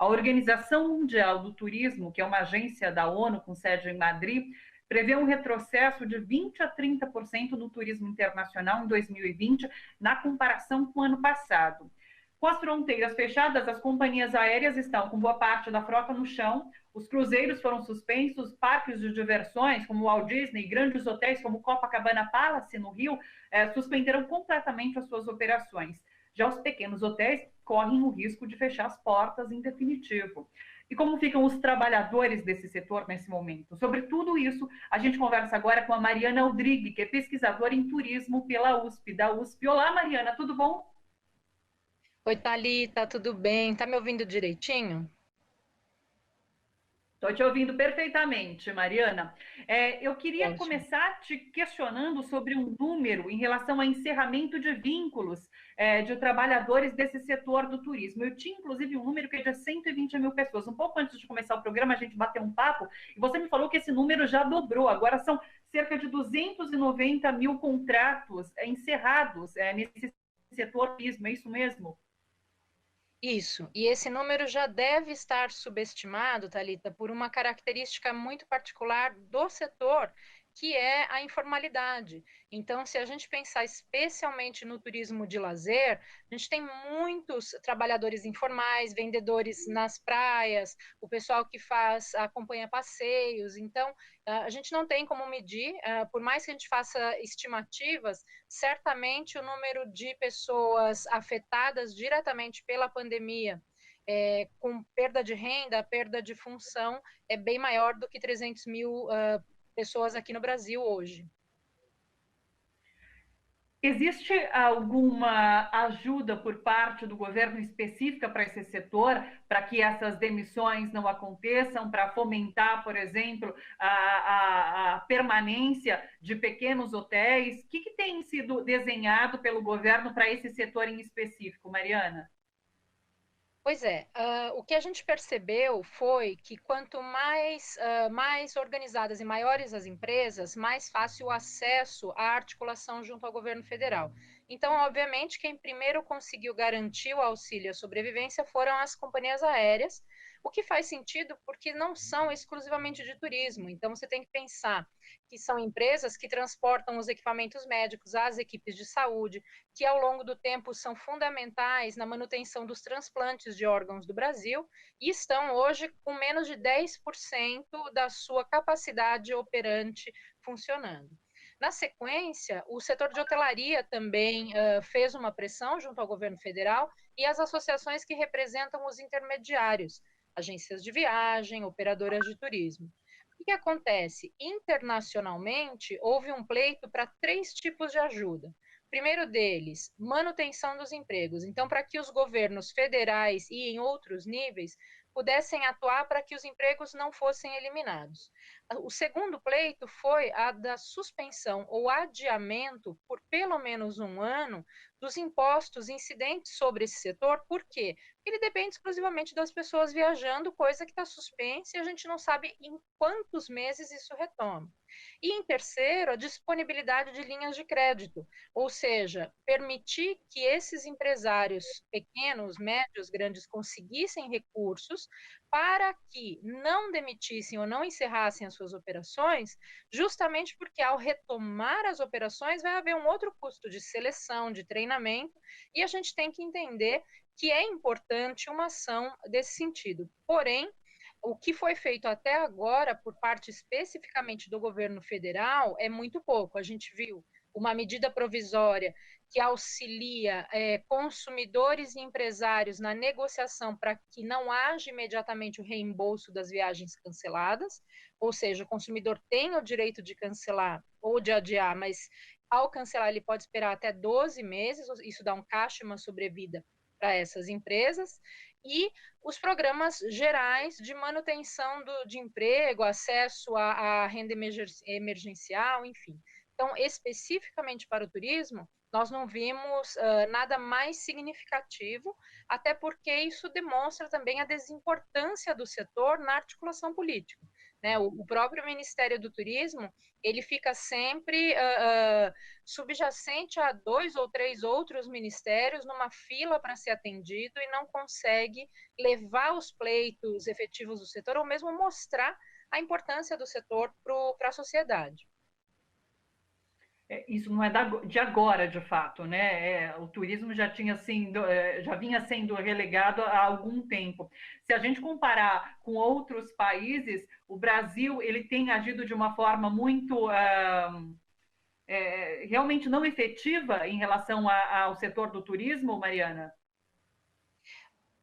A Organização Mundial do Turismo, que é uma agência da ONU com sede em Madrid, prevê um retrocesso de 20 a 30% no turismo internacional em 2020, na comparação com o ano passado. Com as fronteiras fechadas, as companhias aéreas estão com boa parte da frota no chão, os cruzeiros foram suspensos, parques de diversões como o Walt Disney, grandes hotéis como Copacabana Palace no Rio, suspenderam completamente as suas operações. Já os pequenos hotéis correm o risco de fechar as portas em definitivo. E como ficam os trabalhadores desse setor nesse momento? Sobre tudo isso, a gente conversa agora com a Mariana Aldrigue, que é pesquisadora em turismo pela USP, da USP. Olá, Mariana, tudo bom? Oi, Thalita, tudo bem? Tá me ouvindo direitinho? Estou te ouvindo perfeitamente, Mariana. Eu queria Ótimo. começar te questionando sobre um número em relação ao encerramento de vínculos de trabalhadores desse setor do turismo. Eu tinha, inclusive, um número que é de 120 mil pessoas. Um pouco antes de começar o programa, a gente bateu um papo e você me falou que esse número já dobrou. Agora são cerca de 290 mil contratos encerrados nesse setor do turismo. É isso mesmo? Isso, e esse número já deve estar subestimado, Thalita, por uma característica muito particular do setor, que é a informalidade. Então, se a gente pensar especialmente no turismo de lazer, a gente tem muitos trabalhadores informais, vendedores nas praias, o pessoal que acompanha passeios. Então, a gente não tem como medir, por mais que a gente faça estimativas, certamente o número de pessoas afetadas diretamente pela pandemia, com perda de renda, perda de função, é bem maior do que 300 mil pessoas aqui no Brasil hoje. Existe alguma ajuda por parte do governo específica para esse setor, para que essas demissões não aconteçam, para fomentar, por exemplo, a permanência de pequenos hotéis? O que tem sido desenhado pelo governo para esse setor em específico, Mariana? Pois é, o que a gente percebeu foi que quanto mais organizadas e maiores as empresas, mais fácil o acesso à articulação junto ao governo federal. Então, obviamente, quem primeiro conseguiu garantir o auxílio à sobrevivência foram as companhias aéreas, o que faz sentido porque não são exclusivamente de turismo. Então, você tem que pensar que são empresas que transportam os equipamentos médicos às equipes de saúde, que ao longo do tempo são fundamentais na manutenção dos transplantes de órgãos do Brasil e estão hoje com menos de 10% da sua capacidade operante funcionando. Na sequência, o setor de hotelaria também fez uma pressão junto ao governo federal e as associações que representam os intermediários, agências de viagem, operadoras de turismo. O que acontece? Internacionalmente, houve um pleito para 3 tipos de ajuda. O primeiro deles, manutenção dos empregos. Então, para que os governos federais e em outros níveis pudessem atuar para que os empregos não fossem eliminados. O segundo pleito foi a da suspensão ou adiamento por pelo menos um ano dos impostos incidentes sobre esse setor. Por quê? Ele depende exclusivamente das pessoas viajando, coisa que está suspensa e a gente não sabe em quantos meses isso retoma. E em terceiro, a disponibilidade de linhas de crédito, ou seja, permitir que esses empresários pequenos, médios, grandes conseguissem recursos para que não demitissem ou não encerrassem as suas operações, justamente porque ao retomar as operações vai haver um outro custo de seleção, de treinamento, e a gente tem que entender que é importante uma ação desse sentido. Porém, o que foi feito até agora, por parte especificamente do governo federal, é muito pouco. A gente viu uma medida provisória que auxilia consumidores e empresários na negociação para que não haja imediatamente o reembolso das viagens canceladas, ou seja, o consumidor tem o direito de cancelar ou de adiar, mas ao cancelar ele pode esperar até 12 meses, isso dá um caixa e uma sobrevida para essas empresas, e os programas gerais de manutenção de emprego, acesso à renda emergencial, enfim. Então, especificamente para o turismo, nós não vimos nada mais significativo, até porque isso demonstra também a desimportância do setor na articulação política. né? O próprio Ministério do Turismo, ele fica sempre subjacente a 2 ou 3 outros ministérios numa fila para ser atendido e não consegue levar os pleitos efetivos do setor ou mesmo mostrar a importância do setor para a sociedade. Isso não é de agora, de fato, né? O turismo já tinha já vinha sendo relegado há algum tempo. Se a gente comparar com outros países, o Brasil ele tem agido de uma forma muito realmente não efetiva em relação ao setor do turismo, Mariana?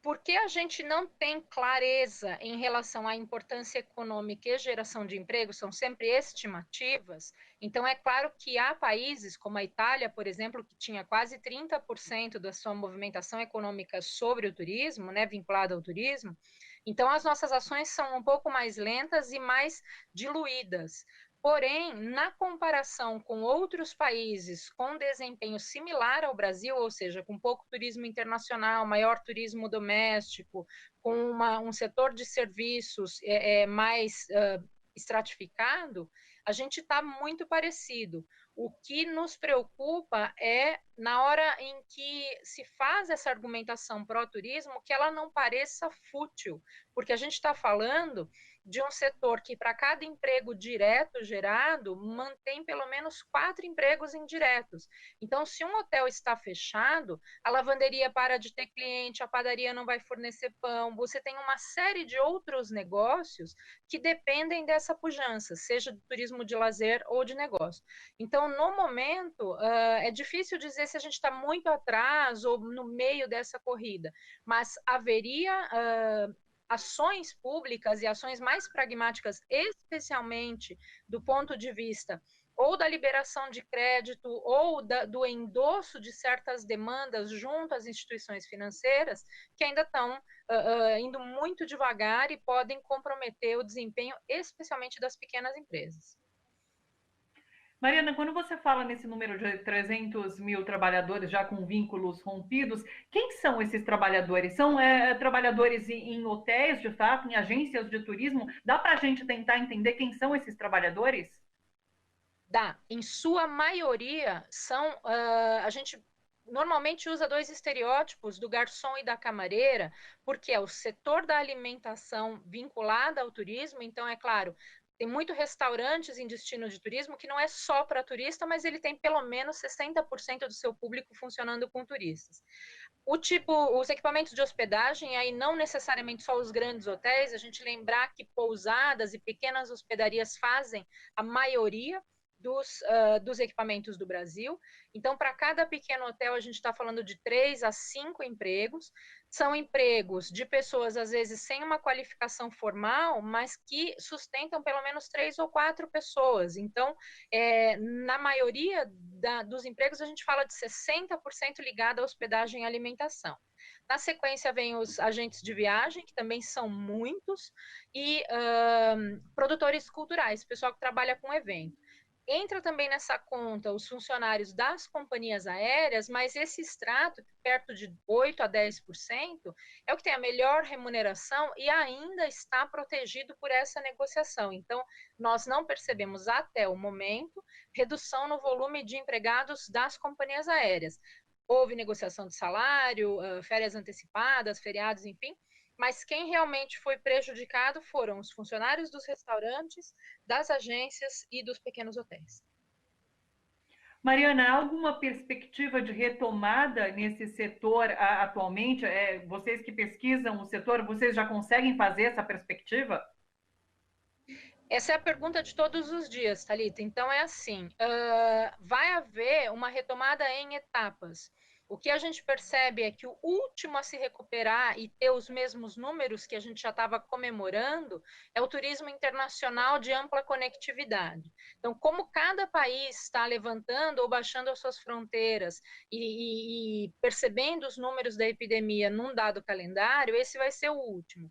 Porque a gente não tem clareza em relação à importância econômica e geração de emprego, são sempre estimativas. Então, é claro que há países, como a Itália, por exemplo, que tinha quase 30% da sua movimentação econômica sobre o turismo, né, vinculada ao turismo. Então, as nossas ações são um pouco mais lentas e mais diluídas. Porém, na comparação com outros países com desempenho similar ao Brasil, ou seja, com pouco turismo internacional, maior turismo doméstico, com um setor de serviços mais estratificado, a gente está muito parecido. O que nos preocupa é, na hora em que se faz essa argumentação pró-turismo, que ela não pareça fútil, porque a gente está falando de um setor que, para cada emprego direto gerado, mantém pelo menos 4 empregos indiretos. Então, se um hotel está fechado, a lavanderia para de ter cliente, a padaria não vai fornecer pão, você tem uma série de outros negócios que dependem dessa pujança, seja do turismo de lazer ou de negócio. Então, no momento, é difícil dizer se a gente está muito atrás ou no meio dessa corrida, mas haveria ações públicas e ações mais pragmáticas, especialmente do ponto de vista ou da liberação de crédito ou do endosso de certas demandas junto às instituições financeiras, que ainda estão indo muito devagar e podem comprometer o desempenho, especialmente das pequenas empresas. Mariana, quando você fala nesse número de 300 mil trabalhadores já com vínculos rompidos, quem são esses trabalhadores? São trabalhadores em hotéis, de fato, em agências de turismo? Dá para a gente tentar entender quem são esses trabalhadores? Dá. Em sua maioria, a gente normalmente usa 2 estereótipos do garçom e da camareira, porque é o setor da alimentação vinculado ao turismo, então, é claro, tem muito restaurantes em destino de turismo que não é só para turista, mas ele tem pelo menos 60% do seu público funcionando com turistas. Os equipamentos de hospedagem, aí não necessariamente só os grandes hotéis, a gente lembrar que pousadas e pequenas hospedarias fazem a maioria dos equipamentos do Brasil. Então, para cada pequeno hotel, a gente está falando de 3 a 5 empregos. São empregos de pessoas, às vezes, sem uma qualificação formal, mas que sustentam pelo menos 3 ou 4 pessoas. Então, na maioria dos empregos, a gente fala de 60% ligado à hospedagem e alimentação. Na sequência, vem os agentes de viagem, que também são muitos, e produtores culturais, pessoal que trabalha com evento. Entra também nessa conta os funcionários das companhias aéreas, mas esse extrato, perto de 8 a 10%, é o que tem a melhor remuneração e ainda está protegido por essa negociação. Então, nós não percebemos até o momento redução no volume de empregados das companhias aéreas. Houve negociação de salário, férias antecipadas, feriados, enfim, mas quem realmente foi prejudicado foram os funcionários dos restaurantes, das agências e dos pequenos hotéis. Mariana, há alguma perspectiva de retomada nesse setor atualmente? Vocês que pesquisam o setor, vocês já conseguem fazer essa perspectiva? Essa é a pergunta de todos os dias, Thalita. Então, é assim, vai haver uma retomada em etapas. O que a gente percebe é que o último a se recuperar e ter os mesmos números que a gente já estava comemorando é o turismo internacional de ampla conectividade. Então, como cada país está levantando ou baixando as suas fronteiras e percebendo os números da epidemia num dado calendário, esse vai ser o último.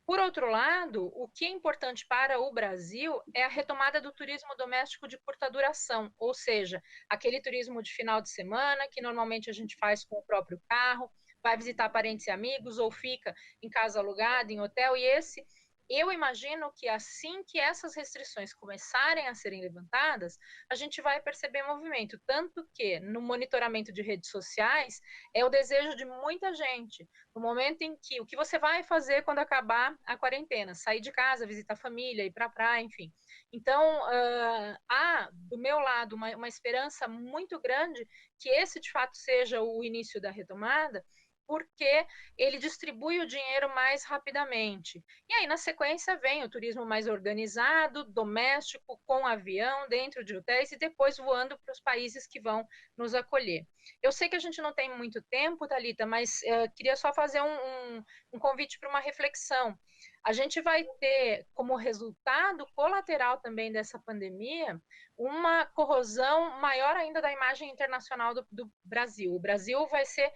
Por outro lado, o que é importante para o Brasil é a retomada do turismo doméstico de curta duração, ou seja, aquele turismo de final de semana que normalmente a gente faz com o próprio carro, vai visitar parentes e amigos ou fica em casa alugada, em hotel, e esse Eu imagino que assim que essas restrições começarem a serem levantadas, a gente vai perceber movimento. Tanto que no monitoramento de redes sociais é o desejo de muita gente. No momento em que o que você vai fazer quando acabar a quarentena? Sair de casa, visitar a família, ir para a praia, enfim. Então, há do meu lado uma esperança muito grande que esse de fato seja o início da retomada, porque ele distribui o dinheiro mais rapidamente. E aí, na sequência, vem o turismo mais organizado, doméstico, com avião, dentro de hotéis e depois voando para os países que vão nos acolher. Eu sei que a gente não tem muito tempo, Thalita, mas queria só fazer um convite para uma reflexão. A gente vai ter, como resultado colateral também dessa pandemia, uma corrosão maior ainda da imagem internacional do Brasil. O Brasil vai ser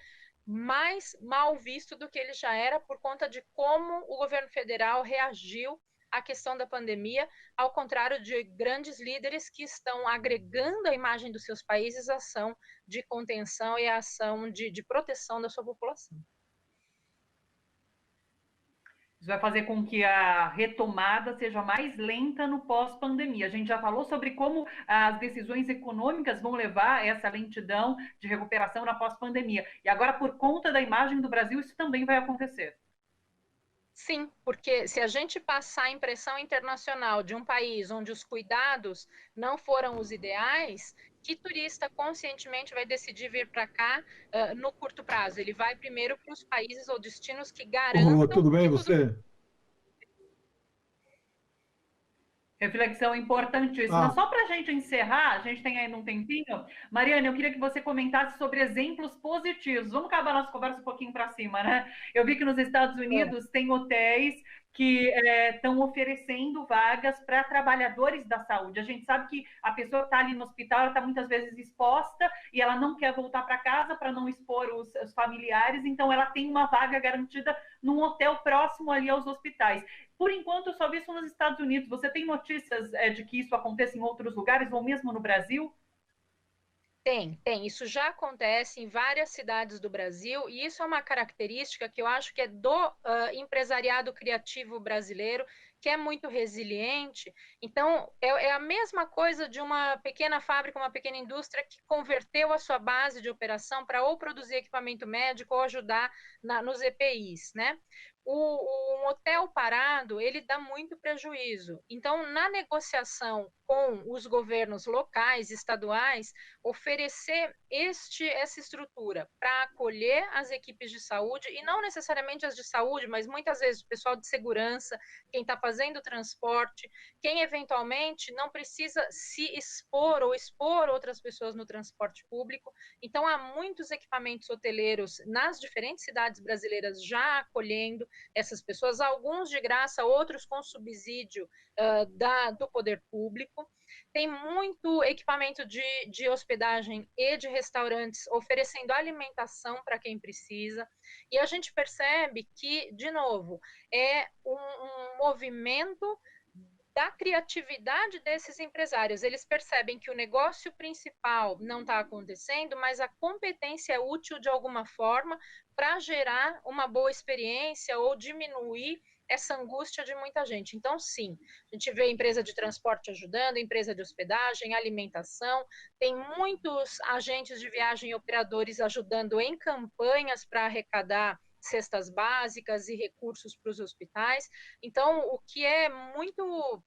mais mal visto do que ele já era por conta de como o governo federal reagiu à questão da pandemia, ao contrário de grandes líderes que estão agregando a imagem dos seus países à ação de contenção e à ação de proteção da sua população. Isso vai fazer com que a retomada seja mais lenta no pós-pandemia. A gente já falou sobre como as decisões econômicas vão levar essa lentidão de recuperação na pós-pandemia. E agora, por conta da imagem do Brasil, isso também vai acontecer. Sim, porque se a gente passar a impressão internacional de um país onde os cuidados não foram os ideais, que turista conscientemente vai decidir vir para cá no curto prazo? Ele vai primeiro para os países ou destinos que Oh, garantam tudo bem que tudo. você? Reflexão importantíssima. Ah, Só para a gente encerrar, a gente tem ainda um tempinho. Mariana, eu queria que você comentasse sobre exemplos positivos. Vamos acabar a nossa conversa um pouquinho para cima, né? Eu vi que nos Estados Unidos tem hotéis que estão oferecendo vagas para trabalhadores da saúde. A gente sabe que a pessoa que está ali no hospital está muitas vezes exposta e ela não quer voltar para casa para não expor os familiares, então ela tem uma vaga garantida num hotel próximo ali aos hospitais. Por enquanto, eu só vi isso nos Estados Unidos. Você tem notícias de que isso aconteça em outros lugares ou mesmo no Brasil? Tem. Isso já acontece em várias cidades do Brasil, e isso é uma característica que eu acho que é do empresariado criativo brasileiro, que é muito resiliente. Então, é a mesma coisa de uma pequena fábrica, uma pequena indústria que converteu a sua base de operação para ou produzir equipamento médico ou ajudar nos EPIs, né? Um hotel parado, ele dá muito prejuízo. Então, na negociação com os governos locais, estaduais, oferecer essa estrutura para acolher as equipes de saúde, e não necessariamente as de saúde, mas muitas vezes o pessoal de segurança, quem está fazendo o transporte, quem eventualmente não precisa se expor ou expor outras pessoas no transporte público. Então, há muitos equipamentos hoteleiros nas diferentes cidades brasileiras já acolhendo essas pessoas, alguns de graça, outros com subsídio do poder público. Tem muito equipamento de hospedagem e de restaurantes oferecendo alimentação para quem precisa. E a gente percebe que, de novo, é um movimento da criatividade desses empresários. Eles percebem que o negócio principal não está acontecendo, mas a competência é útil de alguma forma para gerar uma boa experiência ou diminuir essa angústia de muita gente. Então, sim, a gente vê empresa de transporte ajudando, empresa de hospedagem, alimentação, tem muitos agentes de viagem e operadores ajudando em campanhas para arrecadar cestas básicas e recursos para os hospitais. Então, o que é muito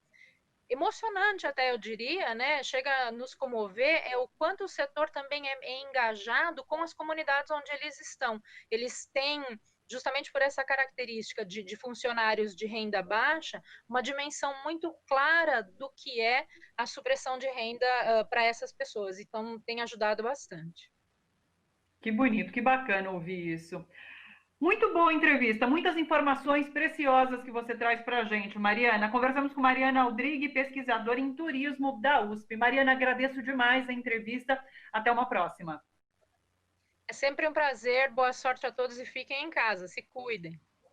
emocionante até, eu diria, né? Chega a nos comover é o quanto o setor também é engajado com as comunidades onde eles estão. Eles têm, justamente por essa característica de funcionários de renda baixa, uma dimensão muito clara do que é a supressão de renda para essas pessoas. Então, tem ajudado bastante. Que bonito, que bacana ouvir isso. Muito boa entrevista, muitas informações preciosas que você traz para a gente, Mariana. Conversamos com Mariana Aldrigue, pesquisadora em turismo da USP. Mariana, agradeço demais a entrevista. Até uma próxima. É sempre um prazer, boa sorte a todos e fiquem em casa, se cuidem.